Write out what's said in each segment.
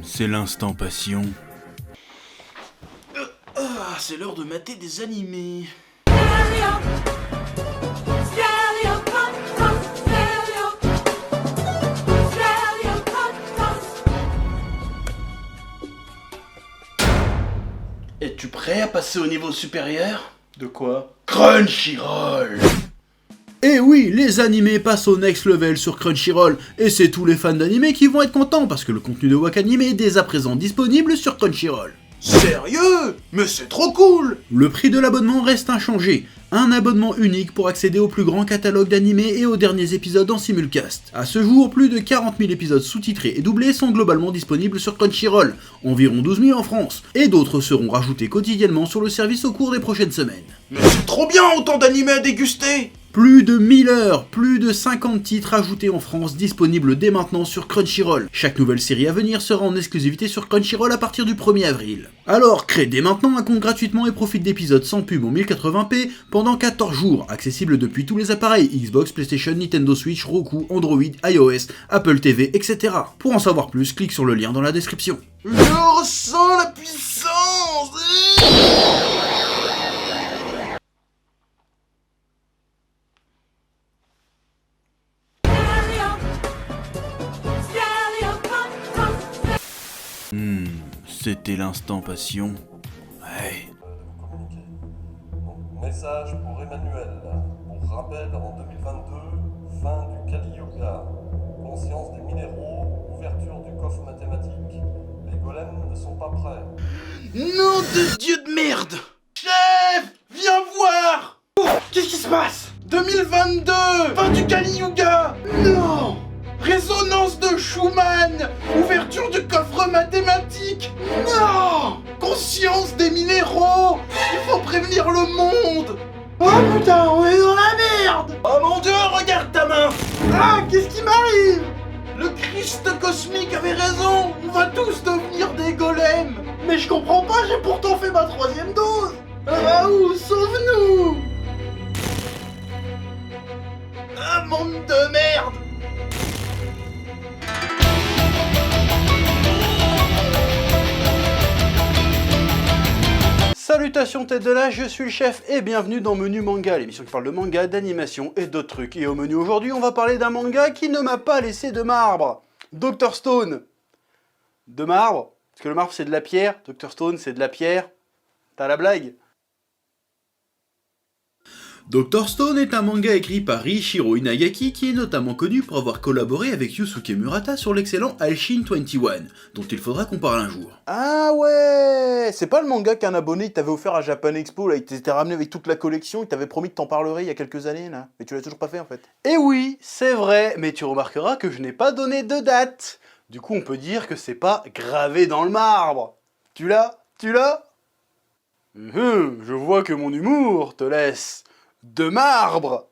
C'est l'instant passion. C'est l'heure de mater des animés. Es-tu prêt à passer au niveau supérieur? De quoi? Crunchyroll! Et oui, les animés passent au next level sur Crunchyroll, et c'est tous les fans d'animés qui vont être contents parce que le contenu de Wakanim est dès à présent disponible sur Crunchyroll. Sérieux? Mais c'est trop cool! Le prix de l'abonnement reste inchangé, un abonnement unique pour accéder au plus grand catalogue d'animés et aux derniers épisodes en simulcast. À ce jour, plus de 40 000 épisodes sous-titrés et doublés sont globalement disponibles sur Crunchyroll, environ 12 000 en France, et d'autres seront rajoutés quotidiennement sur le service au cours des prochaines semaines. Mais c'est trop bien autant d'animés à déguster! Plus de 1000 heures, plus de 50 titres ajoutés en France disponibles dès maintenant sur Crunchyroll. Chaque nouvelle série à venir sera en exclusivité sur Crunchyroll à partir du 1er avril. Alors crée dès maintenant un compte gratuitement et profite d'épisodes sans pub en 1080p pendant 14 jours, accessible depuis tous les appareils Xbox, PlayStation, Nintendo Switch, Roku, Android, iOS, Apple TV, etc. Pour en savoir plus, clique sur le lien dans la description. Je ressens la puissance! C'était l'instant passion. Ouais. Message pour Emmanuel. Pour rappel, en 2022, fin du Kali Yuga. Conscience des minéraux, ouverture du coffre mathématique. Les golems ne sont pas prêts. Nom de Dieu de merde! Chef! Viens voir! Oh, qu'est-ce qui se passe? 2022! Fin du Kali Yuga! Non! Résonance de Schumann! Ouverture du coffre mathématique! Non! Conscience des minéraux! Il faut prévenir le monde! Oh putain, on est dans la merde! Oh mon Dieu, regarde ta main! Ah, qu'est-ce qui m'arrive? Le Christ cosmique avait raison! On va tous devenir des golems! Mais je comprends pas, j'ai pourtant fait ma 3e dose! Raoult, sauve-nous! Ah, monde de merde! Salutations tête de l'âge, je suis le chef et bienvenue dans Menu Manga, l'émission qui parle de manga, d'animation et d'autres trucs. Et au menu aujourd'hui, on va parler d'un manga qui ne m'a pas laissé de marbre. Dr Stone. De marbre? Parce que le marbre c'est de la pierre, Dr Stone c'est de la pierre. T'as la blague? Dr Stone est un manga écrit par Riichiro Inagaki qui est notamment connu pour avoir collaboré avec Yusuke Murata sur l'excellent Aishin 21, dont il faudra qu'on parle un jour. Ah ouais, c'est pas le manga qu'un abonné il t'avait offert à Japan Expo, là, il t'était ramené avec toute la collection, il t'avait promis que t'en parlerais il y a quelques années, là, mais tu l'as toujours pas fait en fait. Et oui, c'est vrai, mais tu remarqueras que je n'ai pas donné de date. Du coup on peut dire que c'est pas gravé dans le marbre. Tu l'as? Tu l'as? Je vois que mon humour te laisse de marbre.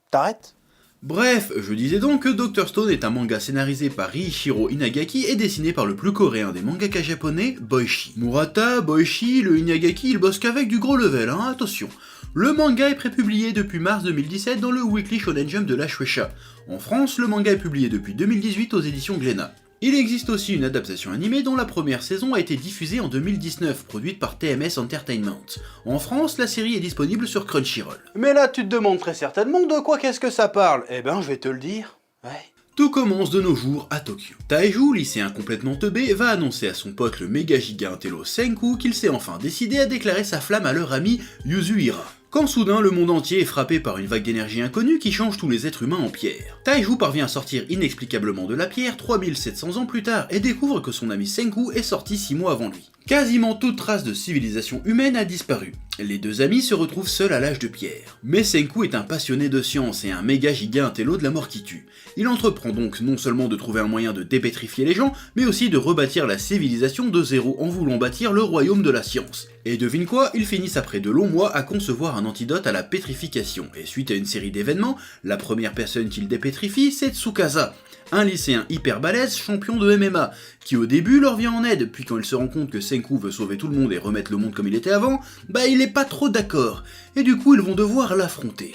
T'arrêtes? Bref, je disais donc que Dr Stone est un manga scénarisé par Riichiro Inagaki et dessiné par le plus coréen des mangaka japonais, Boichi. Murata, Boichi, le Inagaki, ils bossent qu'avec du gros level, hein, attention. Le manga est prépublié depuis mars 2017 dans le Weekly Shonen Jump de la Shueisha. En France, le manga est publié depuis 2018 aux éditions Glénat. Il existe aussi une adaptation animée dont la première saison a été diffusée en 2019, produite par TMS Entertainment. En France, la série est disponible sur Crunchyroll. Mais là, tu te demandes très certainement de quoi qu'est-ce que ça parle? Eh ben, je vais te le dire. Ouais. Tout commence de nos jours à Tokyo. Taiju, lycéen complètement teubé, va annoncer à son pote le méga giga intello Senku qu'il s'est enfin décidé à déclarer sa flamme à leur ami Yuzuhira. Quand soudain le monde entier est frappé par une vague d'énergie inconnue qui change tous les êtres humains en pierre. Taiju parvient à sortir inexplicablement de la pierre 3700 ans plus tard et découvre que son ami Senku est sorti 6 mois avant lui. Quasiment toute trace de civilisation humaine a disparu. Les deux amis se retrouvent seuls à l'âge de pierre. Mais Senku est un passionné de science et un méga giga intello de la mort qui tue. Il entreprend donc non seulement de trouver un moyen de dépétrifier les gens, mais aussi de rebâtir la civilisation de zéro en voulant bâtir le royaume de la science. Et devine quoi, ils finissent après de longs mois à concevoir un antidote à la pétrification, et suite à une série d'événements, la première personne qu'ils dépétrifient, c'est Tsukasa, un lycéen hyper balèze champion de MMA, qui au début leur vient en aide, puis quand il se rend compte que Senku veut sauver tout le monde et remettre le monde comme il était avant, bah il est pas trop d'accord, et du coup ils vont devoir l'affronter.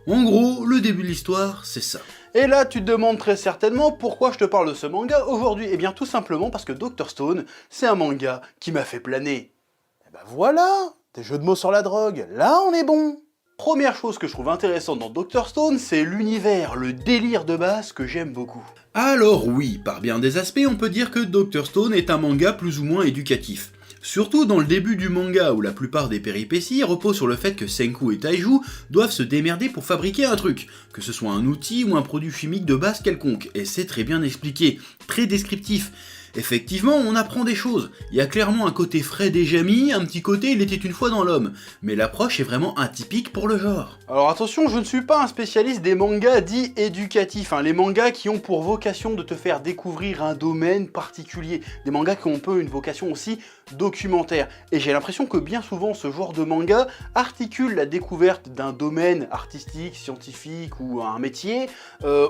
En gros, le début de l'histoire, c'est ça. Et là, tu te demandes très certainement pourquoi je te parle de ce manga aujourd'hui. Eh bien, tout simplement parce que Dr Stone, c'est un manga qui m'a fait planer. Et ben voilà, des jeux de mots sur la drogue, là on est bon. Première chose que je trouve intéressante dans Dr Stone, c'est l'univers, le délire de base que j'aime beaucoup. Alors oui, par bien des aspects, on peut dire que Dr Stone est un manga plus ou moins éducatif. Surtout dans le début du manga où la plupart des péripéties reposent sur le fait que Senku et Taiju doivent se démerder pour fabriquer un truc, que ce soit un outil ou un produit chimique de base quelconque, et c'est très bien expliqué, très descriptif. Effectivement, on apprend des choses, il y a clairement un côté frais déjà mis, un petit côté il était une fois dans l'homme, mais l'approche est vraiment atypique pour le genre. Alors attention, je ne suis pas un spécialiste des mangas dits éducatifs, les mangas qui ont pour vocation de te faire découvrir un domaine particulier, des mangas qui ont un peu une vocation aussi documentaire, et j'ai l'impression que bien souvent ce genre de manga articule la découverte d'un domaine artistique, scientifique ou un métier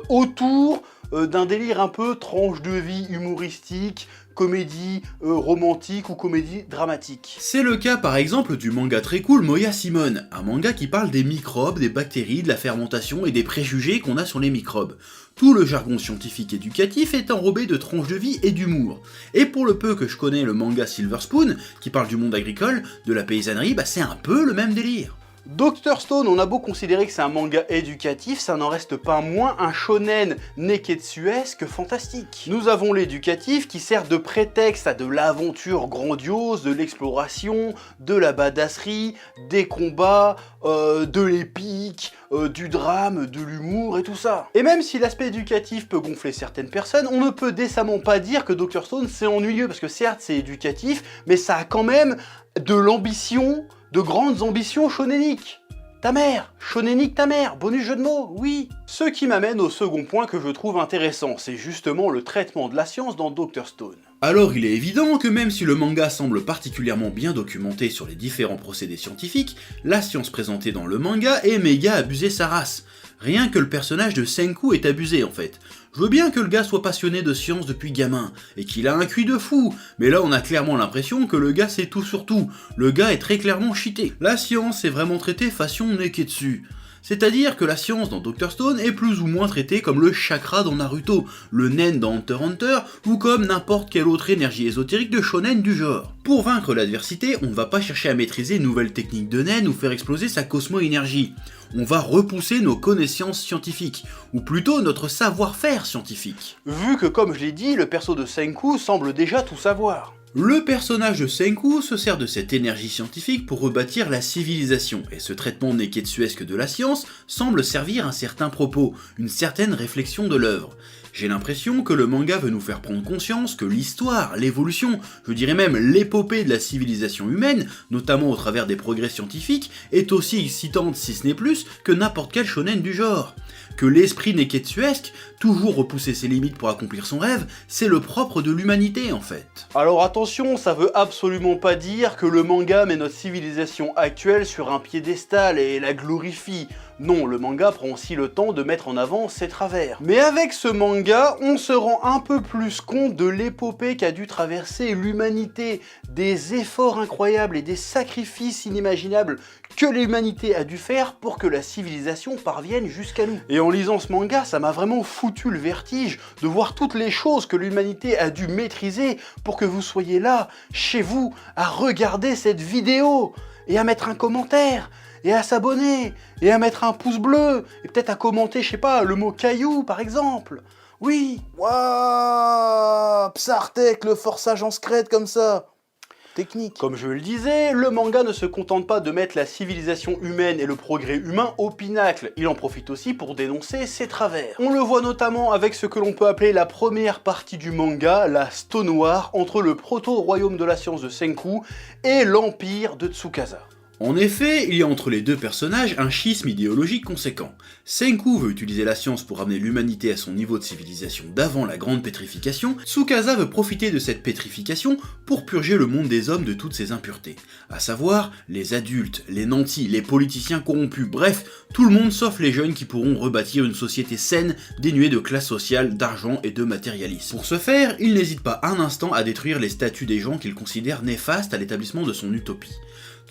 autour d'un délire un peu tranche de vie humoristique, comédie romantique ou comédie dramatique. C'est le cas par exemple du manga très cool Moya Simone, un manga qui parle des microbes, des bactéries, de la fermentation et des préjugés qu'on a sur les microbes. Tout le jargon scientifique éducatif est enrobé de tranches de vie et d'humour. Et pour le peu que je connais le manga Silver Spoon, qui parle du monde agricole, de la paysannerie, c'est un peu le même délire. Dr Stone, on a beau considérer que c'est un manga éducatif, ça n'en reste pas moins un shonen neketsuesque fantastique. Nous avons l'éducatif qui sert de prétexte à de l'aventure grandiose, de l'exploration, de la badasserie, des combats, de l'épique, du drame, de l'humour et tout ça. Et même si l'aspect éducatif peut gonfler certaines personnes, on ne peut décemment pas dire que Dr Stone c'est ennuyeux, parce que certes c'est éducatif, mais ça a quand même de l'ambition, de grandes ambitions shonéniques. Ta mère, shonénique ta mère, bonus jeu de mots, oui. Ce qui m'amène au second point que je trouve intéressant, c'est justement le traitement de la science dans Dr Stone. Alors il est évident que même si le manga semble particulièrement bien documenté sur les différents procédés scientifiques, la science présentée dans le manga est méga abusée sa race. Rien que le personnage de Senku est abusé en fait. Je veux bien que le gars soit passionné de science depuis gamin, et qu'il a un QI de fou, mais là on a clairement l'impression que le gars sait tout sur tout. Le gars est très clairement cheaté. La science est vraiment traitée façon neketsu. C'est-à-dire que la science dans Dr Stone est plus ou moins traitée comme le chakra dans Naruto, le nen dans Hunter x Hunter, ou comme n'importe quelle autre énergie ésotérique de shonen du genre. Pour vaincre l'adversité, on ne va pas chercher à maîtriser une nouvelle technique de nen ou faire exploser sa cosmo-énergie. On va repousser nos connaissances scientifiques, ou plutôt notre savoir-faire scientifique. Vu que comme je l'ai dit, le perso de Senku semble déjà tout savoir. Le personnage de Senku se sert de cette énergie scientifique pour rebâtir la civilisation, et ce traitement neketsuesque de la science semble servir un certain propos, une certaine réflexion de l'œuvre. J'ai l'impression que le manga veut nous faire prendre conscience que l'histoire, l'évolution, je dirais même l'épopée de la civilisation humaine, notamment au travers des progrès scientifiques, est aussi excitante si ce n'est plus que n'importe quel shonen du genre. Que l'esprit neketsuesque, toujours repousser ses limites pour accomplir son rêve, c'est le propre de l'humanité en fait. Alors attention, ça veut absolument pas dire que le manga met notre civilisation actuelle sur un piédestal et la glorifie. Non, le manga prend aussi le temps de mettre en avant ses travers. Mais avec ce manga, on se rend un peu plus compte de l'épopée qu'a dû traverser l'humanité, des efforts incroyables et des sacrifices inimaginables que l'humanité a dû faire pour que la civilisation parvienne jusqu'à nous. Et en lisant ce manga, ça m'a vraiment foutu le vertige de voir toutes les choses que l'humanité a dû maîtriser pour que vous soyez là, chez vous, à regarder cette vidéo et à mettre un commentaire, et à s'abonner, et à mettre un pouce bleu, et peut-être à commenter, je sais pas, le mot caillou par exemple. Oui, waouh, Psartek, le forçage en scred comme ça. Technique. Comme je le disais, le manga ne se contente pas de mettre la civilisation humaine et le progrès humain au pinacle, il en profite aussi pour dénoncer ses travers. On le voit notamment avec ce que l'on peut appeler la première partie du manga, la Stone War, entre le proto-royaume de la science de Senku et l'empire de Tsukasa. En effet, il y a entre les deux personnages un schisme idéologique conséquent. Senku veut utiliser la science pour amener l'humanité à son niveau de civilisation d'avant la grande pétrification, Tsukasa veut profiter de cette pétrification pour purger le monde des hommes de toutes ses impuretés. À savoir, les adultes, les nantis, les politiciens corrompus, bref, tout le monde sauf les jeunes qui pourront rebâtir une société saine, dénuée de classe sociale, d'argent et de matérialisme. Pour ce faire, il n'hésite pas un instant à détruire les statuts des gens qu'il considère néfastes à l'établissement de son utopie.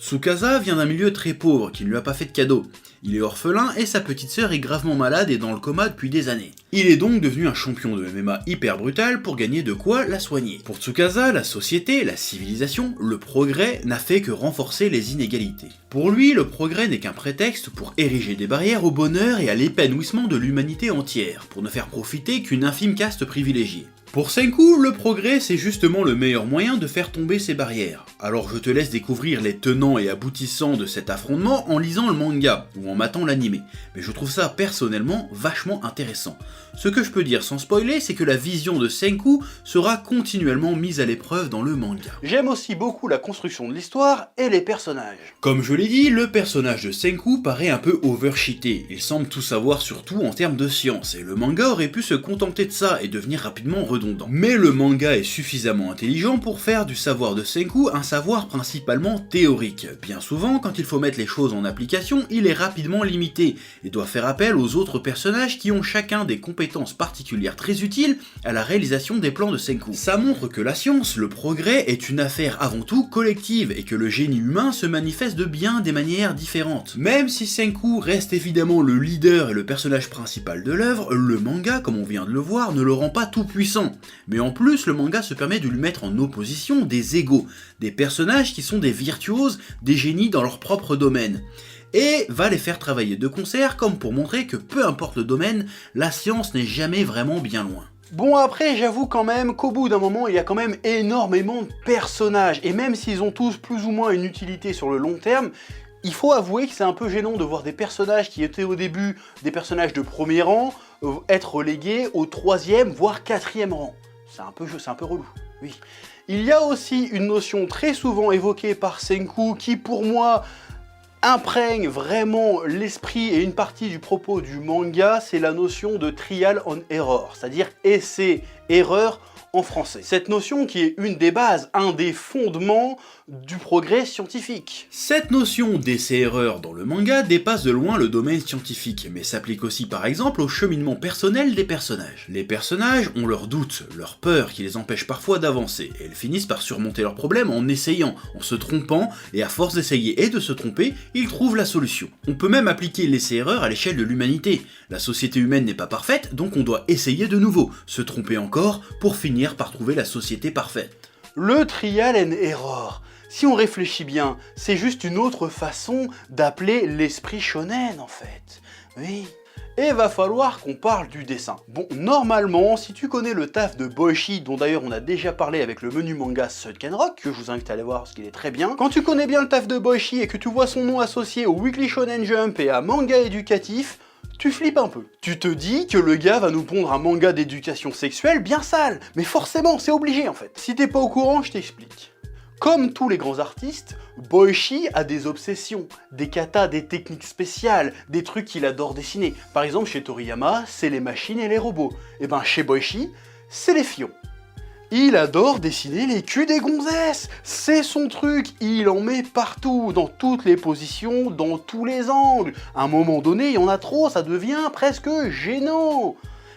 Tsukasa vient d'un milieu très pauvre qui ne lui a pas fait de cadeau. Il est orphelin et sa petite sœur est gravement malade et dans le coma depuis des années. Il est donc devenu un champion de MMA hyper brutal pour gagner de quoi la soigner. Pour Tsukasa, la société, la civilisation, le progrès n'a fait que renforcer les inégalités. Pour lui, le progrès n'est qu'un prétexte pour ériger des barrières au bonheur et à l'épanouissement de l'humanité entière, pour ne faire profiter qu'une infime caste privilégiée. Pour Senku, le progrès c'est justement le meilleur moyen de faire tomber ces barrières. Alors je te laisse découvrir les tenants et aboutissants de cet affrontement en lisant le manga, ou en matant l'anime, mais je trouve ça personnellement vachement intéressant. Ce que je peux dire sans spoiler, c'est que la vision de Senku sera continuellement mise à l'épreuve dans le manga. J'aime aussi beaucoup la construction de l'histoire et les personnages. Comme je l'ai dit, le personnage de Senku paraît un peu overcheaté, il semble tout savoir surtout en termes de science, et le manga aurait pu se contenter de ça et devenir rapidement redondant. Mais le manga est suffisamment intelligent pour faire du savoir de Senku un savoir principalement théorique. Bien souvent, quand il faut mettre les choses en application, il est rapidement limité, et doit faire appel aux autres personnages qui ont chacun des compétences particulières très utiles à la réalisation des plans de Senku. Ça montre que la science, le progrès, est une affaire avant tout collective, et que le génie humain se manifeste de bien des manières différentes. Même si Senku reste évidemment le leader et le personnage principal de l'œuvre, le manga, comme on vient de le voir, ne le rend pas tout puissant. Mais en plus, le manga se permet de lui mettre en opposition des égaux, des personnages qui sont des virtuoses, des génies dans leur propre domaine. Et va les faire travailler de concert comme pour montrer que peu importe le domaine, la science n'est jamais vraiment bien loin. Bon après j'avoue quand même qu'au bout d'un moment il y a quand même énormément de personnages, et même s'ils ont tous plus ou moins une utilité sur le long terme, il faut avouer que c'est un peu gênant de voir des personnages qui étaient au début des personnages de premier rang être relégués au 3e voire 4e rang. C'est un peu relou, oui. Il y a aussi une notion très souvent évoquée par Senku qui pour moi imprègne vraiment l'esprit et une partie du propos du manga, c'est la notion de trial and error, c'est-à-dire essai-erreur en français. Cette notion qui est une des bases, un des fondements du progrès scientifique. Cette notion d'essai-erreur dans le manga dépasse de loin le domaine scientifique, mais s'applique aussi par exemple au cheminement personnel des personnages. Les personnages ont leurs doutes, leurs peurs qui les empêchent parfois d'avancer, et ils finissent par surmonter leurs problèmes en essayant, en se trompant, et à force d'essayer et de se tromper, ils trouvent la solution. On peut même appliquer l'essai-erreur à l'échelle de l'humanité. La société humaine n'est pas parfaite, donc on doit essayer de nouveau, se tromper encore, pour finir par trouver la société parfaite. Le trial and error, si on réfléchit bien, c'est juste une autre façon d'appeler l'esprit shonen en fait. Oui. Et va falloir qu'on parle du dessin. Bon, normalement, si tu connais le taf de Boichi, dont d'ailleurs on a déjà parlé avec le menu manga Sunken Rock, que je vous invite à aller voir parce qu'il est très bien, quand tu connais bien le taf de Boichi et que tu vois son nom associé au Weekly Shonen Jump et à manga éducatif, tu flippes un peu. Tu te dis que le gars va nous pondre un manga d'éducation sexuelle bien sale, mais forcément, c'est obligé en fait. Si t'es pas au courant, je t'explique. Comme tous les grands artistes, Boichi a des obsessions, des katas, des techniques spéciales, des trucs qu'il adore dessiner. Par exemple, chez Toriyama, c'est les machines et les robots. Et ben chez Boichi, c'est les fions. Il adore dessiner les culs des gonzesses, c'est son truc, il en met partout, dans toutes les positions, dans tous les angles. À un moment donné, il y en a trop, ça devient presque gênant.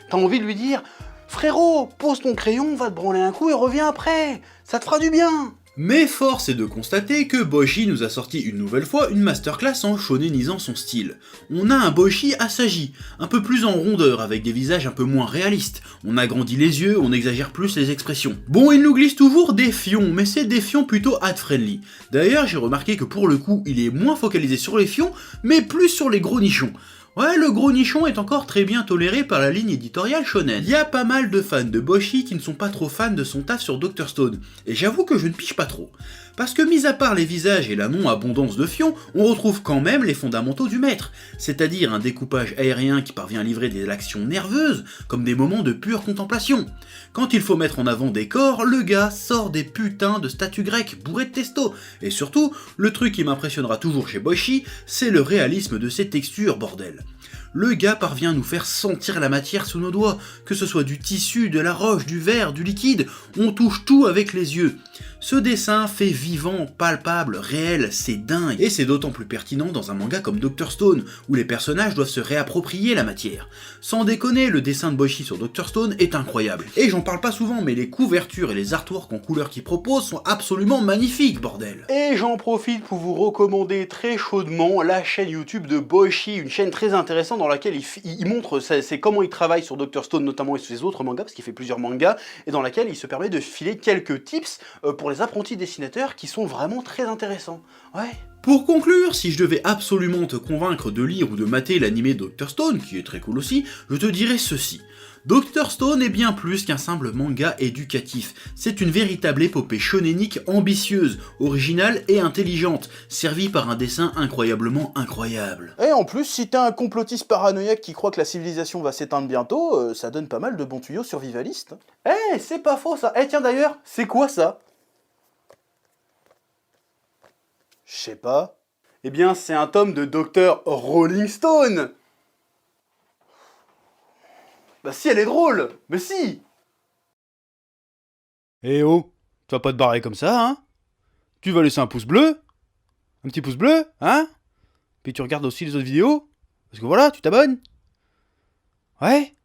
T'as envie de lui dire, frérot, pose ton crayon, va te branler un coup et reviens après, ça te fera du bien. Mais force est de constater que Boichi nous a sorti une nouvelle fois une masterclass en shonenisant son style. On a un Boichi Asagi, un peu plus en rondeur, avec des visages un peu moins réalistes. On agrandit les yeux, on exagère plus les expressions. Bon, il nous glisse toujours des fions, mais c'est des fions plutôt ad-friendly. D'ailleurs, j'ai remarqué que pour le coup, il est moins focalisé sur les fions, mais plus sur les gros nichons. Ouais, le gros nichon est encore très bien toléré par la ligne éditoriale shonen. Il y a pas mal de fans de Boichi qui ne sont pas trop fans de son taf sur Dr Stone, et j'avoue que je ne pige pas trop. Parce que mis à part les visages et la non-abondance de fions, on retrouve quand même les fondamentaux du maître, c'est-à-dire un découpage aérien qui parvient à livrer des actions nerveuses, comme des moments de pure contemplation. Quand il faut mettre en avant des corps, le gars sort des putains de statues grecques bourrées de testo, et surtout, le truc qui m'impressionnera toujours chez Boichi, c'est le réalisme de ses textures, bordel. Le gars parvient à nous faire sentir la matière sous nos doigts, que ce soit du tissu, de la roche, du verre, du liquide, on touche tout avec les yeux. Ce dessin fait vivant, palpable, réel, c'est dingue. Et c'est d'autant plus pertinent dans un manga comme Dr. Stone, où les personnages doivent se réapproprier la matière. Sans déconner, le dessin de Boichi sur Dr. Stone est incroyable. Et j'en parle pas souvent, mais les couvertures et les artworks en couleur qu'il propose sont absolument magnifiques, bordel. Et j'en profite pour vous recommander très chaudement la chaîne YouTube de Boichi, une chaîne très intéressante dans laquelle il montre comment il travaille sur Dr. Stone notamment et sur ses autres mangas, parce qu'il fait plusieurs mangas, et dans laquelle il se permet de filer quelques tips pour les apprentis dessinateurs qui sont vraiment très intéressants. Ouais. Pour conclure, si je devais absolument te convaincre de lire ou de mater l'animé Dr. Stone, qui est très cool aussi, je te dirais ceci. Dr. Stone est bien plus qu'un simple manga éducatif, c'est une véritable épopée shonénique ambitieuse, originale et intelligente, servie par un dessin incroyablement incroyable. Et en plus, si t'es un complotiste paranoïaque qui croit que la civilisation va s'éteindre bientôt, ça donne pas mal de bons tuyaux survivalistes. Eh, c'est pas faux ça. Eh tiens d'ailleurs, c'est quoi ça? Je sais pas. Eh bien, c'est un tome de Dr. Rolling Stone. Bah si, elle est drôle. Mais si. Eh oh, tu vas pas te barrer comme ça, hein? Tu vas laisser un pouce bleu? Un petit pouce bleu, hein? Puis tu regardes aussi les autres vidéos? Parce que voilà, tu t'abonnes? Ouais?